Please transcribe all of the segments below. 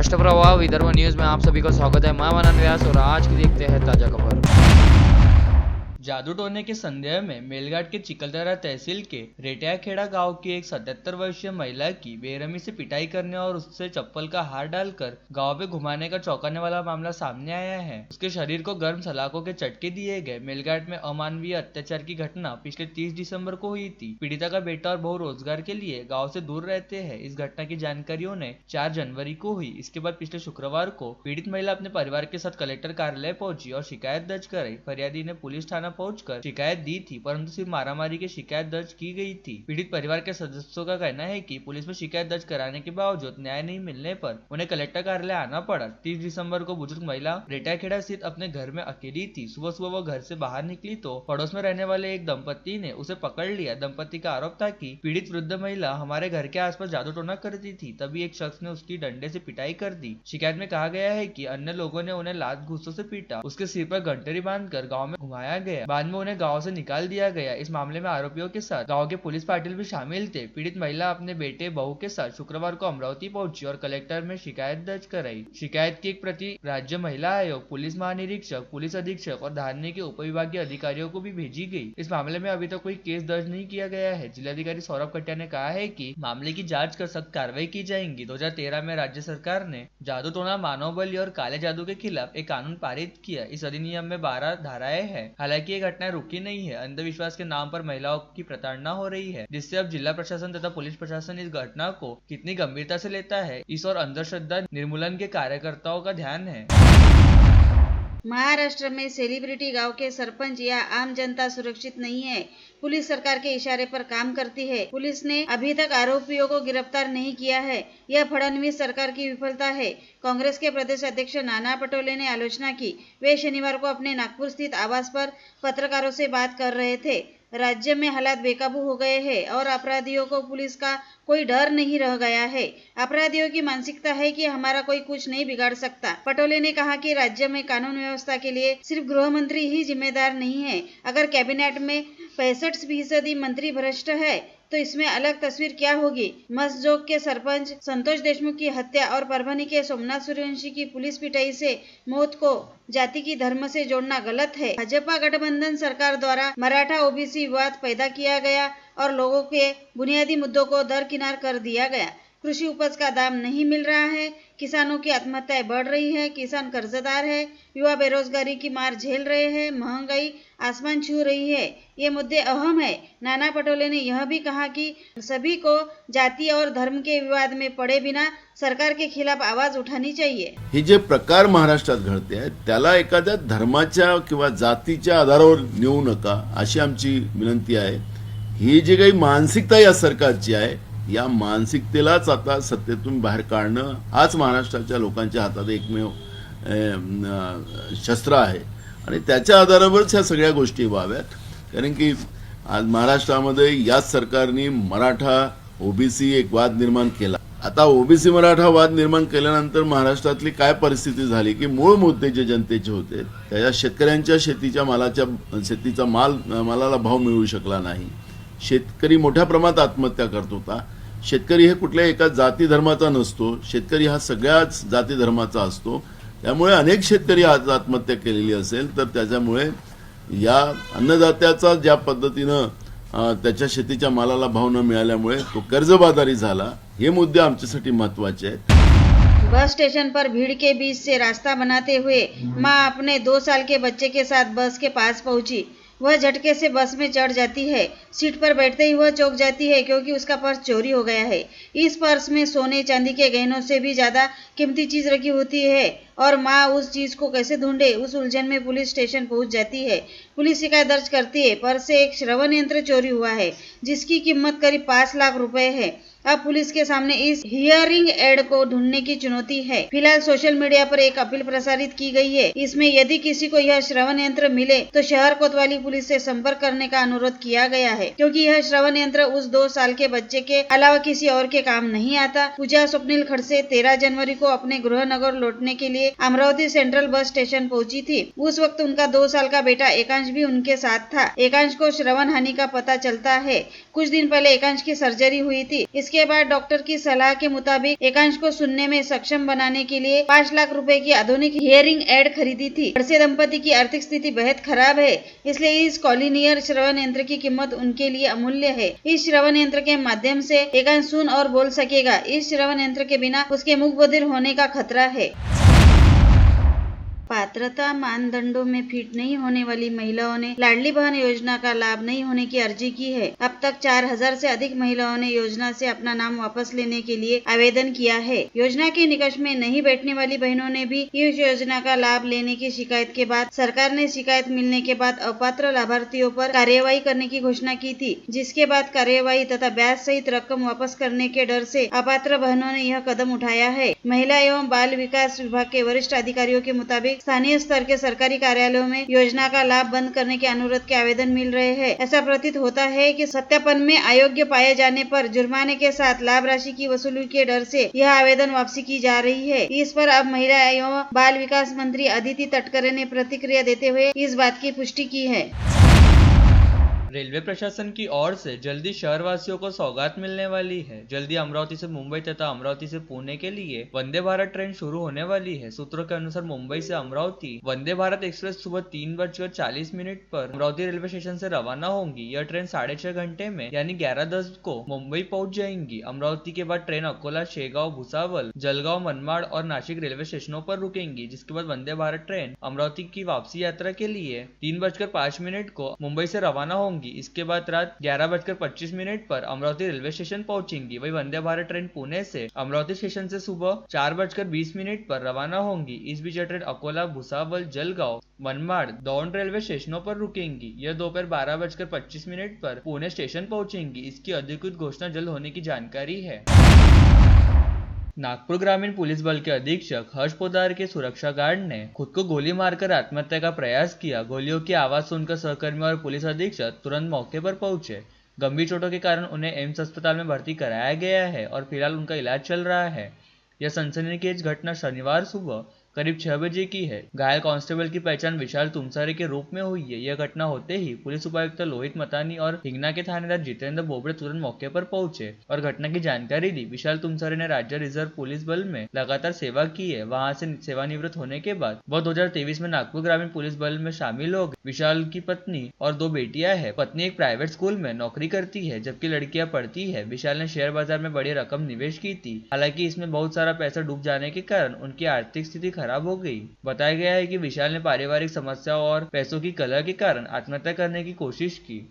राष्ट्रप्रवाह Vidarbha news में आप सभी का स्वागत है। मैं मनन व्यास और आज की देखते हैं ताजा खबर। जादू टोने के संदेह में मेलघाट के चिकलदरा तहसील के रेटियाखेड़ा गांव की एक 77 वर्षीय महिला की बेरहमी से पिटाई करने और उससे चप्पल का हार डालकर गांव पे घुमाने का चौंकाने वाला मामला सामने आया है। उसके शरीर को गर्म सलाखों के चटके दिए गए। मेलघाट में अमानवीय अत्याचार की घटना पिछले 30 दिसंबर को हुई थी। पीड़िता का बेटा और बहू रोजगार के लिए गाँव से दूर रहते हैं। इस घटना की जानकारी उन्हें 4 जनवरी को हुई। इसके बाद पिछले शुक्रवार को पीड़ित महिला अपने परिवार के साथ कलेक्टर कार्यालय पहुंची और शिकायत दर्ज कराई। फरियादी ने पुलिस थाना पहुंचकर शिकायत दी थी, परंतु सिर्फ मारामारी की शिकायत दर्ज की गई थी। पीड़ित परिवार के सदस्यों का कहना है कि पुलिस में शिकायत दर्ज कराने के बावजूद न्याय नहीं मिलने पर उन्हें कलेक्टर कार्यालय आना पड़ा। 30 दिसंबर को बुजुर्ग महिला रेटियाखेड़ा स्थित अपने घर में अकेली थी। सुबह सुबह वो घर से बाहर निकली तो पड़ोस में रहने वाले एक दंपति ने उसे पकड़ लिया। दंपति का आरोप था कि पीड़ित वृद्ध महिला हमारे घर के आसपास जादू टोना करती थी, तभी एक शख्स ने उसकी डंडे से पिटाई कर दी। शिकायत में कहा गया है कि अन्य लोगों ने उन्हें लात घूंसों से पीटा, उसके सिर पर घंटरी बांधकर गांव में घुमाया गया, बाद में उन्हें गांव से निकाल दिया गया। इस मामले में आरोपियों के साथ गांव के पुलिस पाटिल भी शामिल थे। पीड़ित महिला अपने बेटे बहू के साथ शुक्रवार को अमरावती पहुंची और कलेक्टर में शिकायत दर्ज कराई। शिकायत की एक प्रति राज्य महिला आयोग, पुलिस महानिरीक्षक, पुलिस अधीक्षक और धारने के उपविभागीय अधिकारियों को भी भेजी गई। इस मामले में अभी तक कोई केस दर्ज नहीं किया गया है। जिलाधिकारी सौरभ कटिया ने कहा है कि मामले की जांच कर सख्त कार्रवाई की जाएगी। 2013 में राज्य सरकार ने जादू टोना, मानव बलि और काले जादू के खिलाफ एक कानून पारित किया। इस अधिनियम में 12 धाराएं हैं। हालांकि ये घटनाएं रुकी नहीं है। अंधविश्वास के नाम पर महिलाओं की प्रताड़ना हो रही है, जिससे अब जिला प्रशासन तथा पुलिस प्रशासन इस घटना को कितनी गंभीरता से लेता है, इस और अंधश्रद्धा निर्मूलन के कार्यकर्ताओं का ध्यान है। महाराष्ट्र में सेलिब्रिटी गांव के सरपंच या आम जनता सुरक्षित नहीं है। पुलिस सरकार के इशारे पर काम करती है। पुलिस ने अभी तक आरोपियों को गिरफ्तार नहीं किया है। यह फडणवीस सरकार की विफलता है। कांग्रेस के प्रदेश अध्यक्ष नाना पटोले ने आलोचना की। वे शनिवार को अपने नागपुर स्थित आवास पर पत्रकारों से बात कर रहे थे। राज्य में हालात बेकाबू हो गए हैं और अपराधियों को पुलिस का कोई डर नहीं रह गया है। अपराधियों की मानसिकता है कि हमारा कोई कुछ नहीं बिगाड़ सकता। पटोले ने कहा कि राज्य में कानून व्यवस्था के लिए सिर्फ गृह मंत्री ही जिम्मेदार नहीं है। अगर कैबिनेट में 65% मंत्री भ्रष्ट है तो इसमें अलग तस्वीर क्या होगी। मसजोग के सरपंच संतोष देशमुख की हत्या और परभणी के सोमनाथ सूर्यवंशी की पुलिस पिटाई से मौत को जाति की धर्म से जोड़ना गलत है। भाजपा गठबंधन सरकार द्वारा मराठा ओबीसी विवाद पैदा किया गया और लोगों के बुनियादी मुद्दों को दरकिनार कर दिया गया। कृषि उपज का दाम नहीं मिल रहा है, किसानों की आत्महत्याएं बढ़ रही है, किसान कर्जदार है, युवा बेरोजगारी की मार झेल रहे हैं, महंगाई आसमान छू रही है। ये मुद्दे अहम है। नाना पटोले ने यह भी कहा कि सभी को जाति और धर्म के विवाद में पड़े बिना सरकार के खिलाफ आवाज उठानी चाहिए। हे जे प्रकार महाराष्ट्रात घडते आहेत त्याला एखाद्या धर्माच्या किंवा जातीच्या आधारावर नेऊ नका, अशी आमची विनंती आहे। ही जी काही मानसिकता या सरकारची आहे, या मानसिकतेलाच आता सत्तेतून बाहेर काढणं हाच महाराष्ट्राच्या लोकांच्या हातात एकमेव शस्त्र आहे आणि त्याच्या आधारावरच ह्या सगळ्या गोष्टी व्हाव्यात। कारण की आज महाराष्ट्रामध्ये याच सरकारने मराठा ओबीसी एक वाद निर्माण केला। आता ओबीसी मराठा वाद निर्माण केल्यानंतर महाराष्ट्रातली काय परिस्थिती झाली की मूळ मुद्दे जे जनतेचे होते, त्या शेतकऱ्यांच्या शेतीचा मालाला भाव मिळू शकला नाही। शेतकरी मोठ्या प्रमाणात आत्महत्या करत होता। शेतकरी हे कुठल्या एका जाती धर्माचा नसतो, शेतकरी हा सगळ्याच जाती धर्माचा असतो। त्यामुळे अनेक शेतकरी आज आत्महत्या केलेली असेल तर त्याच्यामुळे या अन्नदात्याचा ज्या पद्धतीनं त्याच्या शेतीच्या मालाला भाव न मिळाल्यामुळे तो कर्जबाजारी झाला। हे मुद्दे आमच्यासाठी महत्त्वाचे आहेत। बस स्टेशन पर भीड़ के बीच से रास्ता बनाते हुए मां अपने 2 साल के बच्चे के साथ बस के पास पहुंची। वह झटके से बस में चढ़ जाती है। सीट पर बैठते ही वह चौंक जाती है क्योंकि उसका पर्स चोरी हो गया है। इस पर्स में सोने चांदी के गहनों से भी ज्यादा कीमती चीज रखी होती है और माँ उस चीज को कैसे ढूंढे, उस उलझन में पुलिस स्टेशन पहुंच जाती है। पुलिस शिकायत दर्ज करती है। पर्स से एक श्रवण यंत्र चोरी हुआ है जिसकी कीमत करीब 5 लाख रुपए है। अब पुलिस के सामने इस हियरिंग एड को ढूंढने की चुनौती है। फिलहाल सोशल मीडिया पर एक अपील प्रसारित की गई है। इसमें यदि किसी को यह श्रवण यंत्र मिले तो शहर कोतवाली पुलिस से संपर्क करने का अनुरोध किया गया है, क्योंकि यह श्रवण यंत्र उस 2 साल के बच्चे के अलावा किसी और के काम नहीं आता। पूजा स्वप्निल खड़से 13 जनवरी को अपने गृहनगर लौटने के लिए अमरावती सेंट्रल बस स्टेशन पहुंची थी। उस वक्त उनका 2 साल का बेटा एकांश भी उनके साथ था। एकांश को श्रवण हानि का पता चलता है। कुछ दिन पहले एकांश की सर्जरी हुई थी। इसके इसके बाद डॉक्टर की सलाह के मुताबिक एकांश को सुनने में सक्षम बनाने के लिए 5 लाख रुपए की आधुनिक हियरिंग एड खरीदी थी। खड़से दंपति की आर्थिक स्थिति बेहद खराब है, इसलिए इस कॉलिनियर श्रवण यंत्र की कीमत उनके लिए अमूल्य है। इस श्रवण यंत्र के माध्यम से एकांश सुन और बोल सकेगा। इस श्रवण यंत्र के बिना उसके मुख बधिर होने का खतरा है। पात्रता मानदंडों में फिट नहीं होने वाली महिलाओं ने लाडली बहन योजना का लाभ नहीं होने की अर्जी की है। अब तक 4000 से अधिक महिलाओं ने योजना से अपना नाम वापस लेने के लिए आवेदन किया है। योजना के निकष में नहीं बैठने वाली बहनों ने भी इस योजना का लाभ लेने की शिकायत के बाद सरकार ने शिकायत मिलने के बाद अपात्र लाभार्थियों पर कार्यवाही करने की घोषणा की थी, जिसके बाद कार्यवाही तथा ब्याज सहित रकम वापस करने के डर से अपात्र बहनों ने यह कदम उठाया है। महिला एवं बाल विकास विभाग के वरिष्ठ अधिकारियों के मुताबिक स्थानीय स्तर के सरकारी कार्यालयों में योजना का लाभ बंद करने के अनुरोध के आवेदन मिल रहे हैं। ऐसा प्रतीत होता है कि सत्यापन में अयोग्य पाए जाने पर जुर्माने के साथ लाभ राशि की वसूली के डर से यह आवेदन वापसी की जा रही है। इस पर अब महिला एवं बाल विकास मंत्री अदिति तटकरे ने प्रतिक्रिया देते हुए इस बात की पुष्टि की है। रेलवे प्रशासन की ओर से जल्दी शहरवासियों को सौगात मिलने वाली है। जल्दी अमरावती से मुंबई तथा अमरावती से पुणे के लिए वंदे भारत ट्रेन शुरू होने वाली है। सूत्रों के अनुसार मुंबई से अमरावती वंदे भारत एक्सप्रेस सुबह 3:40 पर अमरावती रेलवे स्टेशन से रवाना होंगी। यह ट्रेन 6.5 घंटे में यानी 11:10 को मुंबई पहुंच जाएंगी। अमरावती के बाद ट्रेन अकोला, शेगांव, भुसावल, जलगांव, मनमाड और नासिक रेलवे स्टेशनों पर रुकेंगी, जिसके बाद वंदे भारत ट्रेन अमरावती की वापसी यात्रा के लिए 3:05 को मुंबई से रवाना होंगी। इसके बाद रात 11:25 पर अमरावती रेलवे स्टेशन पहुंचेंगी। वही वंदे भारत ट्रेन पुणे से अमरावती स्टेशन से सुबह 4:20 पर रवाना होंगी। इस बीच ट्रेन अकोला, भुसावल, जलगांव, मनमाड, दौंड रेलवे स्टेशनों पर रुकेंगी। यह दोपहर 12:25 पर पुणे स्टेशन पहुंचेंगी। इसकी अधिकृत घोषणा जल्द होने की जानकारी है। नागपुर ग्रामीण पुलिस बल के अधीक्षक हर्ष पोदार के सुरक्षा गार्ड ने खुद को गोली मारकर आत्महत्या का प्रयास किया। गोलियों की आवाज सुनकर सहकर्मी और पुलिस अधीक्षक तुरंत मौके पर पहुंचे। गंभीर चोटों के कारण उन्हें एम्स अस्पताल में भर्ती कराया गया है और फिलहाल उनका इलाज चल रहा है। यह सनसनीखेज घटना शनिवार सुबह करीब 6 बजे की है। घायल कांस्टेबल की पहचान विशाल तुमसारे के रूप में हुई है। यह घटना होते ही पुलिस उपायुक्त लोहित मतानी और हिंगना के थानेदार जितेंद्र बोबड़े तुरंत मौके पर पहुंचे और घटना की जानकारी दी। विशाल तुमसारे ने राज्य रिजर्व पुलिस बल में लगातार सेवा की है। वहां से सेवानिवृत्त होने के बाद वह 2023 में नागपुर ग्रामीण पुलिस बल में शामिल हो गए। विशाल की पत्नी और 2 बेटियां हैं। पत्नी एक प्राइवेट स्कूल में नौकरी करती है, जबकि लड़कियां पढ़ती है। विशाल ने शेयर बाजार में बड़ी रकम निवेश की थी। हालांकि इसमें बहुत सारा पैसा डूब जाने के कारण उनकी आर्थिक स्थिति खराब हो गई। बताया गया है कि विशाल ने पारिवारिक समस्याओं और पैसों की कलह के कारण आत्महत्या करने की कोशिश की।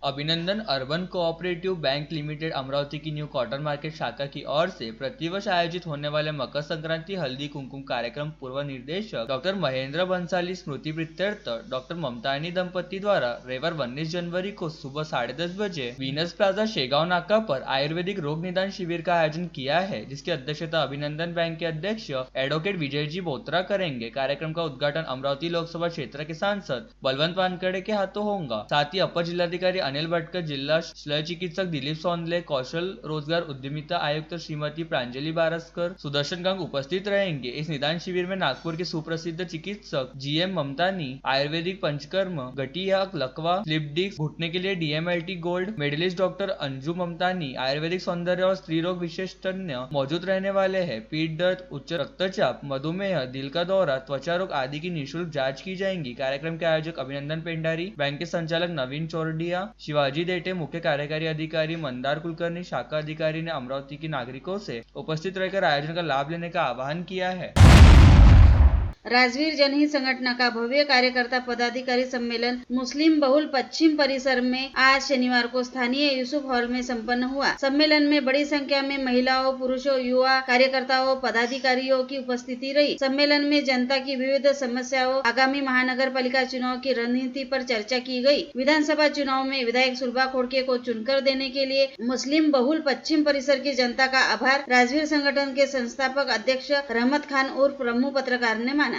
अभिनंदन urban cooperative bank limited Amravati की न्यू कॉटन मार्केट शाखा की ओर से प्रतिवर्ष आयोजित होने वाले मकर संक्रांति हल्दी कुमकुम कार्यक्रम पूर्व निर्देशक डॉक्टर महेंद्र बंसाली स्मृति प्रीत्यर्थ डॉक्टर ममतानी दंपति द्वारा रविवार 19 जनवरी को सुबह 10:30 बजे वीनस प्लाजा शेगांव नाका पर आयुर्वेदिक रोग निदान शिविर का आयोजन किया है, जिसकी अध्यक्षता अभिनंदन बैंक के अध्यक्ष एडवोकेट विजय जी बोत्रा करेंगे। कार्यक्रम का उद्घाटन अमरावती लोकसभा क्षेत्र के सांसद बलवंत वानखेड़े के हाथों होगा। साथ ही अपर जिलाधिकारी अनिल भटकर, जिला शल्य चिकित्सक दिलीप सोंदले, कौशल रोजगार उद्यमिता आयुक्त श्रीमती प्रांजलि बारस्कर, सुदर्शन गंग उपस्थित रहेंगे। इस निदान शिविर में नागपुर के सुप्रसिद्ध चिकित्सक जीएम ममतानी, आयुर्वेदिक पंचकर्म, गठिया, लकवा, स्लिप डिस्क, घुटने के लिए DMLT gold medallist doctor Anju Mamtani, Ayurvedic सौंदर्य और स्त्री रोग विशेषज्ञ मौजूद रहने वाले हैं। पीठ दर्द, उच्च रक्तचाप, मधुमेह, दिल का दौरा, त्वचा रोग आदि की निःशुल्क जांच की जाएंगी। कार्यक्रम के आयोजक अभिनंदन पेंडारी, बैंक के संचालक नवीन चौरडिया, शिवाजी देटे, मुख्य कार्यकारी अधिकारी मंदार कुलकर्णी, शाखा अधिकारी ने अमरावती के नागरिकों से उपस्थित रहकर आयोजन का लाभ लेने का आह्वान किया है। राजवीर जनहित संगठन का भव्य कार्यकर्ता पदाधिकारी सम्मेलन मुस्लिम बहुल पश्चिम परिसर में आज शनिवार को स्थानीय यूसुफ हॉल में संपन्न हुआ। सम्मेलन में बड़ी संख्या में महिलाओं, पुरुषों, युवा कार्यकर्ताओं, पदाधिकारियों की उपस्थिति रही। सम्मेलन में जनता की विविध समस्याओं, आगामी महानगर पालिका चुनाव की रणनीति पर चर्चा की गई। विधानसभा चुनाव में विधायक सुलभा खोड़के को चुनकर देने के लिए मुस्लिम बहुल पश्चिम परिसर की जनता का आभार राजवीर संगठन के संस्थापक अध्यक्ष रहमत खान उर्फ प्रमुख पत्रकार ने माना।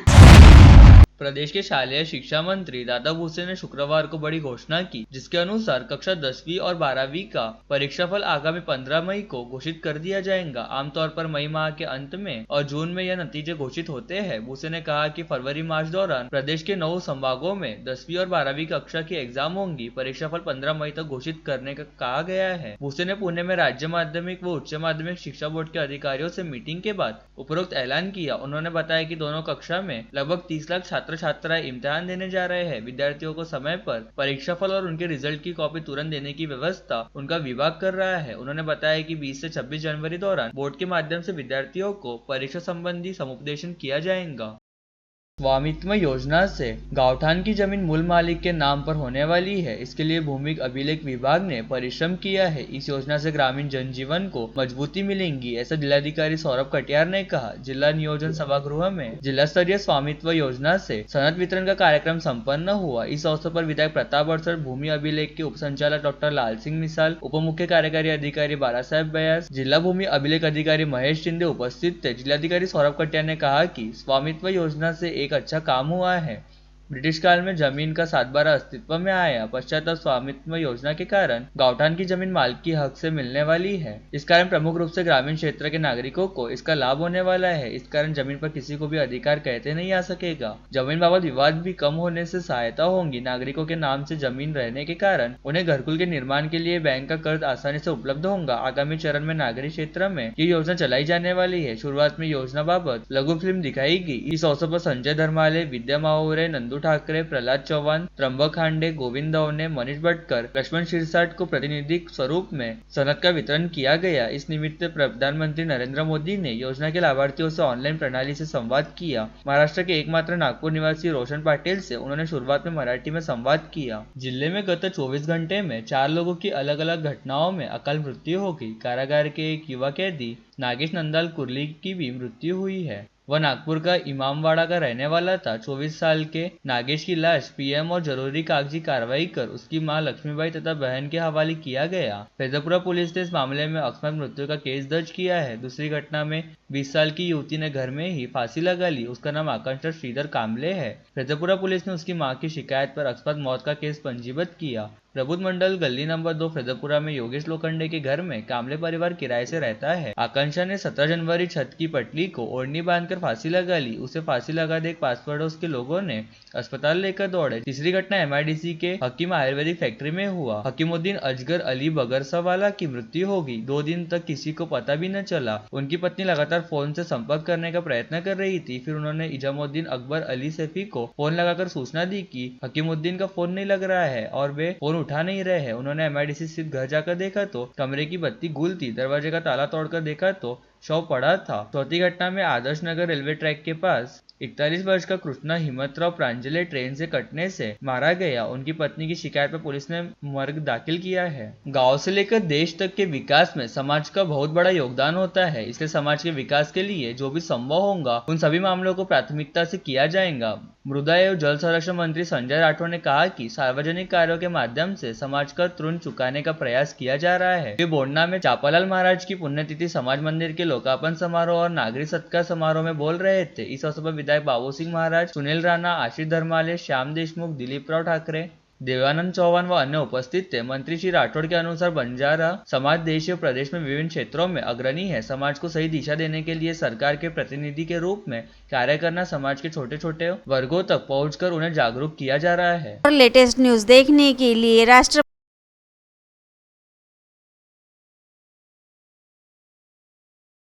प्रदेश के शालेय शिक्षा मंत्री दादा भूसे ने शुक्रवार को बड़ी घोषणा की, जिसके अनुसार कक्षा 10वीं और 12वीं का परीक्षाफल आगामी 15 मई को घोषित कर दिया जाएगा। आमतौर पर मई माह के अंत में और जून में यह नतीजे घोषित होते हैं। भूसे ने कहा कि फरवरी मार्च दौरान प्रदेश के 9 संभागों में 10वीं और 12वीं कक्षा की एग्जाम होंगी। परीक्षाफल 15 मई तक घोषित करने का कहा गया है। भूसे ने पुणे में राज्य माध्यमिक व उच्च माध्यमिक शिक्षा बोर्ड के अधिकारियों से मीटिंग के बाद उपरोक्त ऐलान किया। उन्होंने बताया कि दोनों कक्षा में लगभग 30 लाख छात्र छात्राएं इम्तिहान देने जा रहे हैं। विद्यार्थियों को समय पर परीक्षाफल और उनके रिजल्ट की कॉपी तुरंत देने की व्यवस्था उनका विभाग कर रहा है। उन्होंने बताया कि 20 से 26 जनवरी दौरान बोर्ड के माध्यम से विद्यार्थियों को परीक्षा संबंधी समुपदेशन किया जाएगा। स्वामित्व योजना से गांवठान की जमीन मूल मालिक के नाम पर होने वाली है। इसके लिए भूमि अभिलेख विभाग ने परिश्रम किया है। इस योजना से ग्रामीण जनजीवन को मजबूती मिलेगी, ऐसा जिलाधिकारी सौरभ कटियार ने कहा। जिला नियोजन सभागृह में जिला स्तरीय स्वामित्व योजना से सनद वितरण का कार्यक्रम संपन्न हुआ। इस अवसर पर विधायक प्रताप अड़सर, भूमि अभिलेख के उप संचालक डॉक्टर लाल सिंह मिसाल, उप मुख्य कार्यकारी अधिकारी बाला साहेब बयास, जिला भूमि अभिलेख अधिकारी महेश शिंदे उपस्थित थे। जिलाधिकारी सौरभ कटियार ने कहा कि स्वामित्व योजना से एक अच्छा काम हुआ है। ब्रिटिश काल में जमीन का 7/12 अस्तित्व में आया। पश्चात स्वामित्व योजना के कारण गांवठान की जमीन मालिकी हक से मिलने वाली है। इस कारण प्रमुख रूप से ग्रामीण क्षेत्र के नागरिकों को इसका लाभ होने वाला है। इस कारण जमीन पर किसी को भी अधिकार कहते नहीं आ सकेगा। जमीन बाबत विवाद भी कम होने से सहायता होगी। नागरिकों के नाम से जमीन रहने के कारण उन्हें घरकुल के निर्माण के लिए बैंक का कर्ज आसानी से उपलब्ध होगा। आगामी चरण में नागरिक क्षेत्र में ये योजना चलाई जाने वाली है। शुरुआत में योजना बाबत लघु फिल्म दिखाई गई। इस अवसर पर संजय धर्माले, विद्या मावरे, नंदू ठाकरे, प्रहलाद चौहान, त्र्यंबक खांडे, गोविंद दवने, मनीष भटकर, लक्ष्मण शिरसाट को प्रतिनिधि स्वरूप में सनद का वितरण किया गया। इस निमित्त प्रधानमंत्री नरेंद्र मोदी ने योजना के लाभार्थियों से ऑनलाइन प्रणाली से संवाद किया। महाराष्ट्र के एकमात्र नागपुर निवासी रोशन पाटिल से उन्होंने शुरुआत में मराठी में संवाद किया। जिले में गत 24 घंटे में 4 लोगों की अलग अलग घटनाओं में अकाल मृत्यु हो गई। कारागार के एक युवा कैदी नागेश नंदाल कुर्ली की भी मृत्यु हुई है। वह नागपुर का इमामवाड़ा का रहने वाला था। 24 साल के नागेश की लाश पीएम और जरूरी कागजी कार्रवाई कर उसकी मां लक्ष्मीबाई तथा बहन के हवाले किया गया। फैजपुरा पुलिस ने इस मामले में अकस्मात मृत्यु का केस दर्ज किया है। दूसरी घटना में 20 साल की युवती ने घर में ही फांसी लगा ली। उसका नाम आकांक्षा श्रीधर कामले है। फैजपुरा पुलिस ने उसकी मां की शिकायत पर अकस्मात मौत का केस पंजीबद्ध किया। प्रबुद्ध मंडल गली नंबर 2 फैजपुरा में योगेश लोखंडे के घर में कामले परिवार किराए से रहता है। आकांक्षा ने 17 जनवरी छत की पटली को ओढ़नी बांधकर फांसी लगा ली। उसे फांसी लगा देख पास पड़ोस के लोगों ने अस्पताल लेकर दौड़े। तीसरी घटना एमआईडीसी के हकीम आयुर्वेदिक फैक्ट्री में हुआ। हकीमुद्दीन अजगर अली बगरसवाला की मृत्यु हो गई। 2 दिन तक किसी को पता भी न चला। उनकी पत्नी लगातार फोन से संपर्क करने का प्रयत्न कर रही थी। फिर उन्होंने इजामुद्दीन अकबर अली सैफी को फोन लगाकर सूचना दी कि हकीमुद्दीन का फोन नहीं लग रहा है और वे फोन उठा नहीं रहे हैं। उन्होंने एमआईडीसी स्थित घर जाकर देखा तो कमरे की बत्ती गुल थी। दरवाजे का ताला तोड़कर देखा तो शव पड़ा था। चौथी घटना में आदर्श नगर रेलवे ट्रैक के पास 41 वर्ष का कृष्णा हिम्मतराव प्रांजले ट्रेन से कटने से मारा गया। उनकी पत्नी की शिकायत पर पुलिस ने मर्ग दाखिल किया है। गांव से लेकर देश तक के विकास में समाज का बहुत बड़ा योगदान होता है। इसलिए समाज के विकास के लिए जो भी संभव होगा उन सभी मामलों को प्राथमिकता से किया जाएगा। मृदा एवं जल संरक्षण मंत्री संजय राठौड़ ने कहा कि सार्वजनिक कार्यों के माध्यम से समाज का ऋण चुकाने का प्रयास किया जा रहा है। वे बोडना में चापालाल महाराज की पुण्यतिथि समाज मंदिर के लोकार्पण समारोह और नागरिक सत्कार समारोह में बोल रहे थे। इस अवसर पर विधायक बाबू सिंह महाराज, सुनील राणा, आशीष धर्माले, श्याम देशमुख, दिलीपराव ठाकरे, देवानंद चौहान व अन्य उपस्थित थे। मंत्री श्री राठौड़ के अनुसार बंजारा समाज देश और प्रदेश में विभिन्न क्षेत्रों में अग्रणी है। समाज को सही दिशा देने के लिए सरकार के प्रतिनिधि के रूप में कार्य करना, समाज के छोटे छोटे वर्गों तक पहुंचकर उन्हें जागरूक किया जा रहा है। और लेटेस्ट न्यूज देखने के लिए राष्ट्र